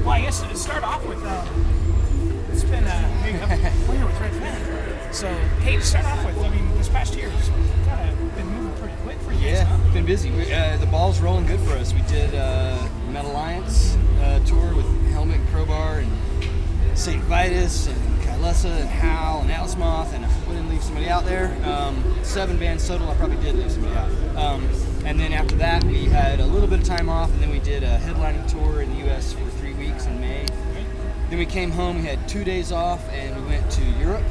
Well, I guess to start off with, it's been maybe we're here with Red Fang. So, hey, to start off with, I mean, this past year has kind of been moving pretty quick for you guys, huh? Yeah, been busy. The ball's rolling good for us. We did Metal Alliance tour with Helmet and Crowbar and St. Vitus and Kylesa and Hal and Atlas Moth, and I didn't leave somebody out there. 7 bands total. I probably did leave somebody out. And then after that, we had a little bit of time off, and then we did a headlining tour in the U.S. for 3 weeks in May. Then we came home. We had 2 days off, and we went to Europe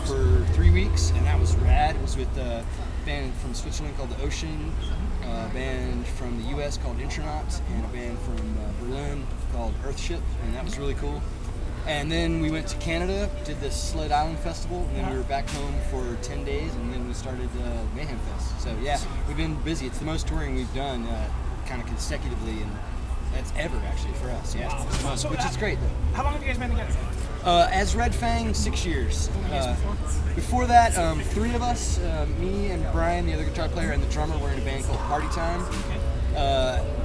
for 3 weeks, and that was rad. It was with a band from Switzerland called The Ocean, a band from the U.S. called Intronauts, and a band from Berlin called Earthship, and that was really cool. And then we went to Canada, did the Sled Island Festival, and then we were back home for 10 days, and then we started Mayhem Fest. So yeah, we've been busy. It's the most touring we've done kind of consecutively, and that's ever actually for us. Yeah, which is great though. How long have you guys been together? As Red Fang, 6 years. Before that, 3 of us, me and Brian, the other guitar player, and the drummer, were in a band called Party Time.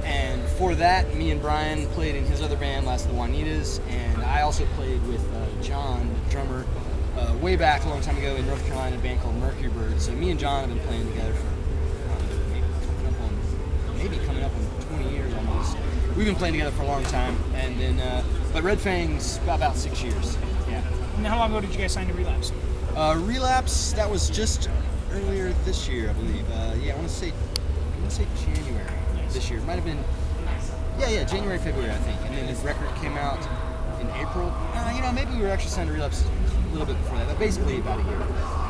And before that, me and Brian played in his other band, Last of the Juanitas, and I also played with John, the drummer, way back a long time ago in North Carolina, a band called Mercury Bird. So me and John have been playing together for maybe coming up on 20 years almost. We've been playing together for a long time, and then but Red Fang's about 6 years. Yeah. And how long ago did you guys sign to Relapse? Relapse, that was just earlier this year, I believe. Yeah, I want to say January this year. It might have been, yeah, January, February, I think. And then his record came out in April. Maybe we were actually signed to Relapse a little bit before that, but basically about a year,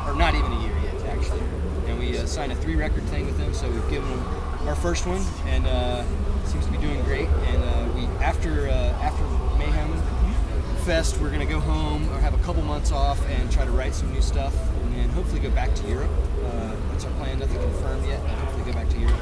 or not even a year yet, actually. And we signed a 3-record thing with them, so we've given them our first one, and seems to be doing great. And we after Mayhem Fest, we're gonna go home or have a couple months off and try to write some new stuff, and then hopefully go back to Europe. That's our plan. Nothing confirmed yet, but hopefully go back to Europe.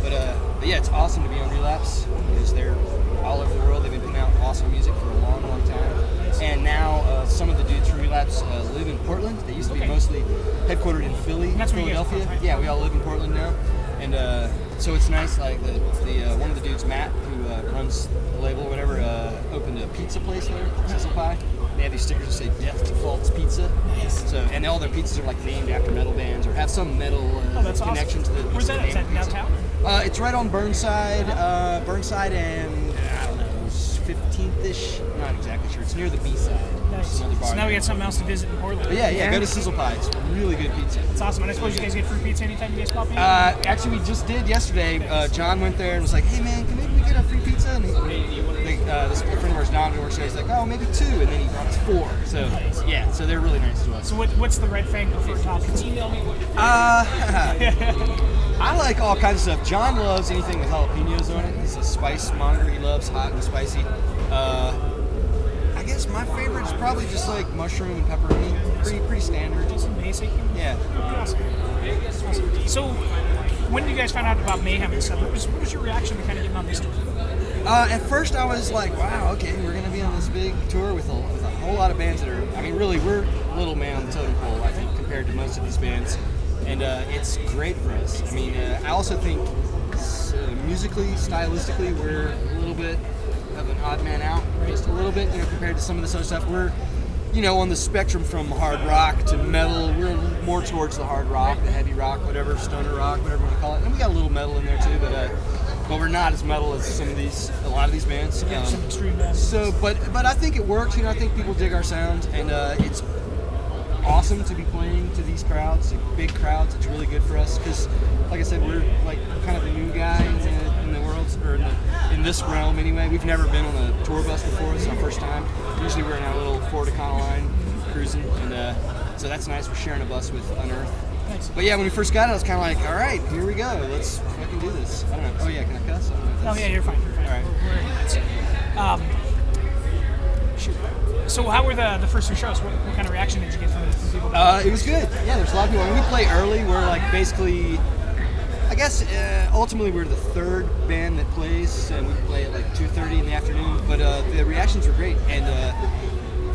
But yeah, it's awesome to be on Relapse because they're all over the world. They've been putting out awesome music for a long, long time. And now some of the dudes from Relapse live in Portland. They used to be mostly headquartered in Philadelphia. Right? Yeah, we all live in Portland now. And so it's nice. Like the one of the dudes, Matt, who runs the label or whatever, opened a pizza place there, Sizzle Pie. They have these stickers that say "Death to Faults Pizza." So, and all their pizzas are like named after metal bands or have some metal connection to the. Where's that? Is that downtown? It's right on Burnside, Burnside and I don't know, 15th-ish. I'm not exactly sure. It's near the B-side. Nice. So now we got something else to visit in Portland. But yeah, go to Sizzle Pie. It's really good pizza. That's awesome. And I suppose you guys get free pizza anytime you guys pop in? Actually, we just did yesterday. John went there and was like, "Hey man, can maybe we get a free pizza?" And this friend of ours, Don, who works there, he's like, "Oh, maybe 2," and then he brought us 4. So yeah, so they're really nice to us. So what's the Red Fang preferred toppings? I like all kinds of stuff. John loves anything with jalapenos on it. He's a spice monitor. He loves hot and spicy. I guess my favorite is probably just like mushroom and pepperoni. Pretty standard. Just basic. Yeah. Awesome. So, when did you guys find out about Mayhem and stuff? What was your reaction to kind of getting on this tour? At first, I was like, "Wow, okay, we're gonna be on this big tour with a whole lot of bands that are. I mean, really, we're a little man on the totem pole, I think, compared to most of these bands." And it's great for us. I mean, I also think musically, stylistically, we're a little bit of an odd man out, just a little bit, compared to some of this other stuff. We're, on the spectrum from hard rock to metal. We're more towards the hard rock, the heavy rock, whatever, stoner rock, whatever you want to call it. And we got a little metal in there too, but we're not as metal as a lot of these bands. Some extreme bands. So, but I think it works. I think people dig our sound, and it's awesome to be playing to these crowds, like big crowds. It's really good for us because, like I said, we're like kind of the new guy in the world, or in this realm anyway. We've never been on a tour bus before. It's our first time. Usually we're in our little Ford Econoline cruising, and so that's nice. We're sharing a bus with Unearth. Nice. But yeah, when we first got it, I was kind of like, all right, here we go. Let's fucking do this. I don't know. Oh yeah, can I cuss? I don't know if oh yeah, you're fine. All right. Shoot. So how were the first 2 shows? What kind of reaction did you get from people? It was good. Yeah, there's a lot of people. When we play early, we're like basically, I guess ultimately we're the 3rd band that plays, and we play at like 2:30 in the afternoon. But the reactions were great. And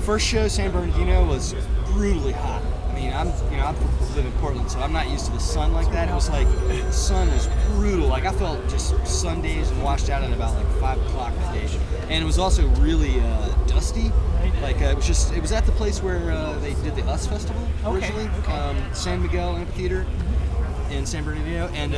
first show, San Bernardino, was brutally hot. I mean, I live in Portland, so I'm not used to the sun like that. It was like, the sun was brutal. Like, I felt just Sundays and washed out at about like 5 o'clock that day. And it was also really dusty. Like, it was at the place where they did the US Festival originally, San Miguel Amphitheater in San Bernardino, and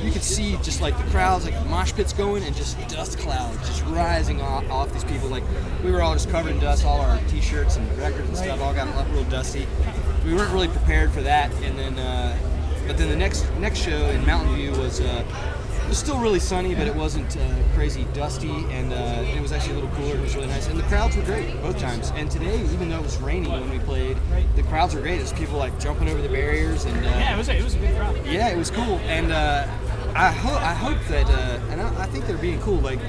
you could see just like the crowds, like the mosh pits going, and just dust clouds just rising off these people. Like, we were all just covered in dust, all our t-shirts and records and stuff all got real dusty. We weren't really prepared for that, and then but then the next show in Mountain View was still really sunny, but it wasn't crazy dusty, and it was actually a little cooler. It was really nice, and the crowds were great both times. And today, even though it was raining when we played, the crowds were great. There's people like jumping over the barriers, and yeah, it was a good crowd. Yeah, it was cool, and I hope that, and I think they're being cool. Like,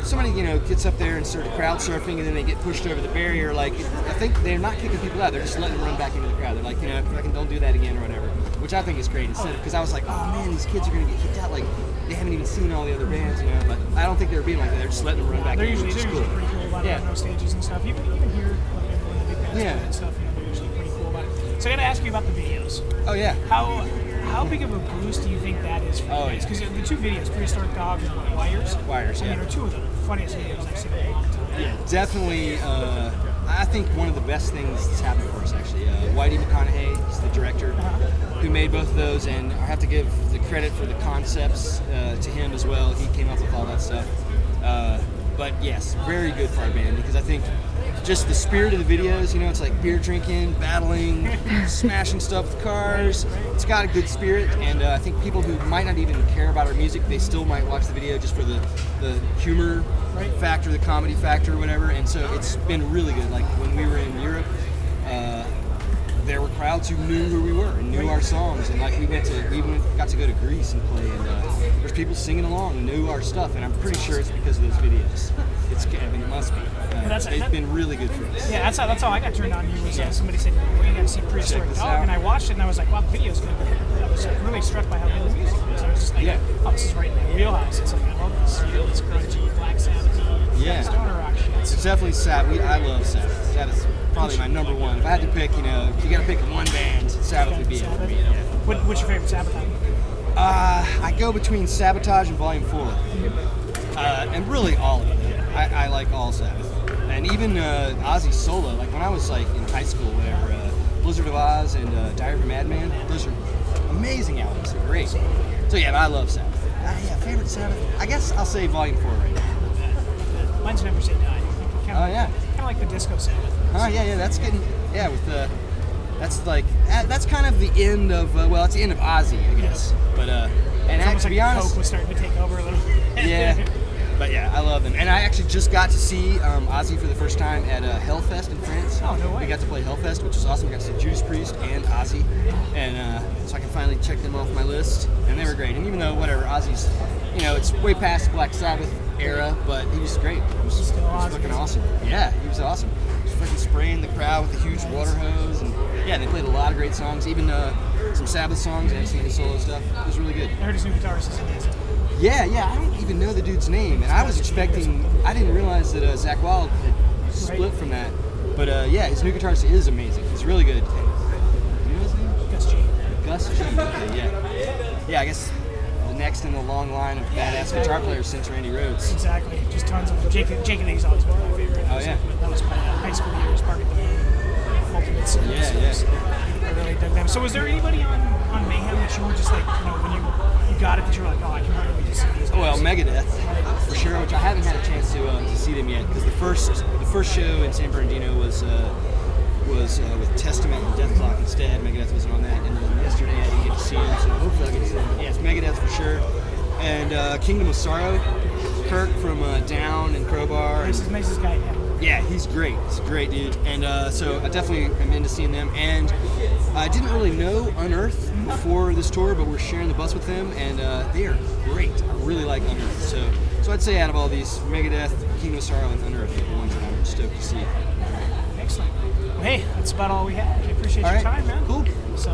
somebody gets up there and starts crowd surfing, and then they get pushed over the barrier. Like, I think they're not kicking people out; they're just letting them run back into the crowd. They're like, fucking don't do that again or whatever. Which I think is great. Instead, because I was like, oh man, these kids are gonna get kicked out. Like, they haven't even seen all the other bands, But I don't think they're being like that. They're just letting them run back. They're in, usually pretty cool about it on those stages and stuff. Even here, like in the big bands and stuff, they're usually pretty cool about it. So I got to ask you about the videos. Oh yeah. How big of a boost do you think that is for you guys? Because the two videos, Prehistoric Dogs and Wires. Wires, yeah. I mean, are two of the funniest videos I've seen in a long time. Yeah, definitely. I think one of the best things that's happened for us, actually. Whitey McConaughey is the director who made both of those, and I have to give the credit for the concepts to him as well. He came up with all that stuff. But yes, very good for our band, because I think just the spirit of the videos, it's like beer drinking, battling, smashing stuff with cars. It's got a good spirit, and I think people who might not even care about our music, they still might watch the video just for the humor factor, the comedy factor, or whatever. And so it's been really good. Like, when we were in Europe, there were crowds who knew who we were and knew our songs, and like we got to go to Greece and play, and there's people singing along and knew our stuff, and I'm pretty sure it's because of those videos. It must be. They've been really good for us. Yeah, that's how I got turned on to you. Was somebody said, "Well, you got to see Prehistoric Dog," and I watched it, and I was like, "Wow, the video's good." I was really struck by how good the music was. I was just like, "Oh, this is right in my wheelhouse." It's like, I love this. This grungy, Black Sabbath, stoner rock shit. It's definitely Sabbath. I love Sabbath. That is probably my number one. If I had to pick, if you got to pick one band, Sabbath would be it for me. Yeah. What's your favorite Sabbath album? I go between Sabotage and Volume 4, and really all of them. I like all Sabbath, and even Ozzy's solo. Like, when I was like in high school, whatever, Blizzard of Oz and Diary of a Madman. Those are amazing albums. They're great. So yeah, I love Sabbath. Favorite Sabbath. I guess I'll say Volume 4 right now. Mine's Never Say Die. Kind of like the disco Sabbath. Yeah. That's getting with the. That's like that's kind of the end of it's the end of Ozzy, I guess. But and to be honest, Coke was starting to take over a little bit. Yeah. But yeah, I love them. And I actually just got to see Ozzy for the first time at Hellfest in France. Oh, no way. We got to play Hellfest, which was awesome. We got to see Judas Priest and Ozzy. And so I can finally check them off my list. And they were great. And even though, Ozzy's, it's way past the Black Sabbath era, but he was great. He was fucking awesome. Yeah, he was awesome. He was fucking spraying the crowd with a huge water hose. And yeah, they played a lot of great songs, even some Sabbath songs and some of the solo stuff. It was really good. I heard his new guitarist is amazing. Yeah, I don't even know the dude's name, and I was expecting. I didn't realize that Zach Wild had split from that, but his new guitarist is amazing. He's really good. You know his name? Gus G. Gus G. Okay, yeah. I guess the next in the long line of badass guitar players since Randy Rhoads. Exactly. Just tons of them. Jake and A's always one of my favorite. Oh yeah. That was my high school years, Park at the Moon, Ultimate Sin. Yeah. I really dug them. So was there anybody on Mayhem that you were just like, when you got it, that you were like, oh, I can really wait to see these guys? Well, Megadeth, for sure, which I haven't had a chance to see them yet, because the first show in San Bernardino was with Testament and Death Clock instead. Megadeth wasn't on that, and then yesterday I didn't get to see them, so hopefully I'll get to see them. Yeah, it's Megadeth for sure. And Kingdom of Sorrow, Kirk from Down and Crowbar. Nice guy, yeah. Yeah, he's great. He's a great dude. And so I definitely am into seeing them. And I didn't really know Unearth before this tour, but we're sharing the bus with them, and they are great. I really like Unearth. So I'd say out of all these, Megadeth, Kingdom of Sorrow, and Unearth are the ones that I'm stoked to see. Excellent. Well, hey, that's about all we had. I appreciate your time, man. Cool. So